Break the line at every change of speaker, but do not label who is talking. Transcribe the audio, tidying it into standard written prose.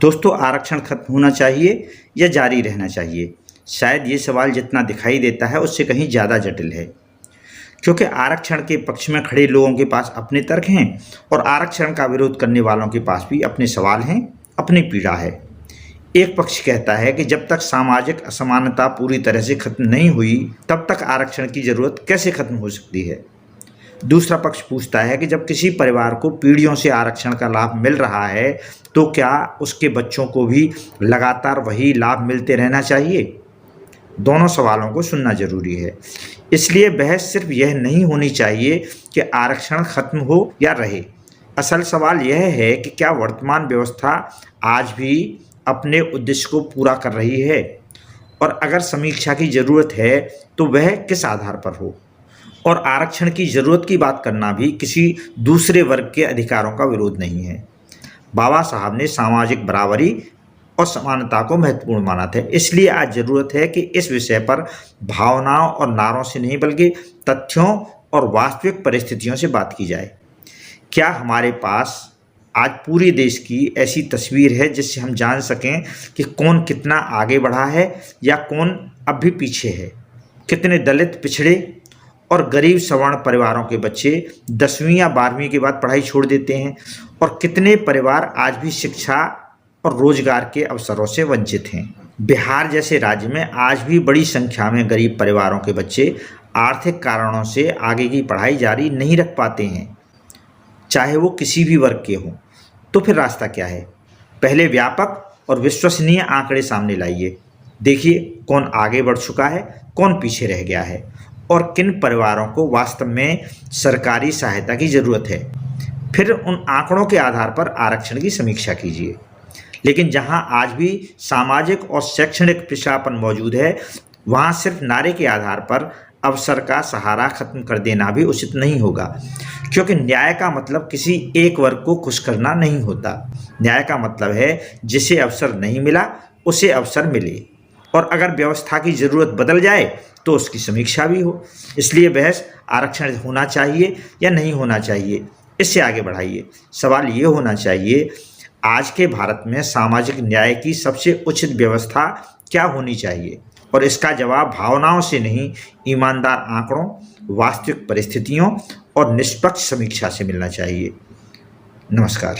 दोस्तों, आरक्षण खत्म होना चाहिए या जारी रहना चाहिए? शायद ये सवाल जितना दिखाई देता है उससे कहीं ज़्यादा जटिल है, क्योंकि आरक्षण के पक्ष में खड़े लोगों के पास अपने तर्क हैं और आरक्षण का विरोध करने वालों के पास भी अपने सवाल हैं, अपनी पीड़ा है। एक पक्ष कहता है कि जब तक सामाजिक असमानता पूरी तरह से खत्म नहीं हुई तब तक आरक्षण की ज़रूरत कैसे खत्म हो सकती है। दूसरा पक्ष पूछता है कि जब किसी परिवार को पीढ़ियों से आरक्षण का लाभ मिल रहा है तो क्या उसके बच्चों को भी लगातार वही लाभ मिलते रहना चाहिए। दोनों सवालों को सुनना जरूरी है। इसलिए बहस सिर्फ यह नहीं होनी चाहिए कि आरक्षण खत्म हो या रहे। असल सवाल यह है कि क्या वर्तमान व्यवस्था आज भी अपने उद्देश्य को पूरा कर रही है, और अगर समीक्षा की ज़रूरत है तो वह किस आधार पर हो। और आरक्षण की ज़रूरत की बात करना भी किसी दूसरे वर्ग के अधिकारों का विरोध नहीं है। बाबा साहब ने सामाजिक बराबरी और समानता को महत्वपूर्ण माना था। इसलिए आज ज़रूरत है कि इस विषय पर भावनाओं और नारों से नहीं बल्कि तथ्यों और वास्तविक परिस्थितियों से बात की जाए। क्या हमारे पास आज पूरे देश की ऐसी तस्वीर है जिससे हम जान सकें कि कौन कितना आगे बढ़ा है या कौन अब भी पीछे है। कितने दलित, पिछड़े और गरीब सवर्ण परिवारों के बच्चे 10वीं या 12वीं के बाद पढ़ाई छोड़ देते हैं, और कितने परिवार आज भी शिक्षा और रोजगार के अवसरों से वंचित हैं। बिहार जैसे राज्य में आज भी बड़ी संख्या में गरीब परिवारों के बच्चे आर्थिक कारणों से आगे की पढ़ाई जारी नहीं रख पाते हैं, चाहे वो किसी भी वर्ग के हों। तो फिर रास्ता क्या है? पहले व्यापक और विश्वसनीय आंकड़े सामने लाइए। देखिए कौन आगे बढ़ चुका है, कौन पीछे रह गया है, और किन परिवारों को वास्तव में सरकारी सहायता की ज़रूरत है। फिर उन आंकड़ों के आधार पर आरक्षण की समीक्षा कीजिए। लेकिन जहां आज भी सामाजिक और शैक्षणिक पिछड़ापन मौजूद है, वहां सिर्फ नारे के आधार पर अवसर का सहारा खत्म कर देना भी उचित नहीं होगा, क्योंकि न्याय का मतलब किसी एक वर्ग को खुश करना नहीं होता। न्याय का मतलब है जिसे अवसर नहीं मिला उसे अवसर मिले, और अगर व्यवस्था की ज़रूरत बदल जाए तो उसकी समीक्षा भी हो। इसलिए बहस आरक्षण होना चाहिए या नहीं होना चाहिए इससे आगे बढ़ाइए। सवाल ये होना चाहिए, आज के भारत में सामाजिक न्याय की सबसे उचित व्यवस्था क्या होनी चाहिए, और इसका जवाब भावनाओं से नहीं, ईमानदार आंकड़ों, वास्तविक परिस्थितियों और निष्पक्ष समीक्षा से मिलना चाहिए। नमस्कार।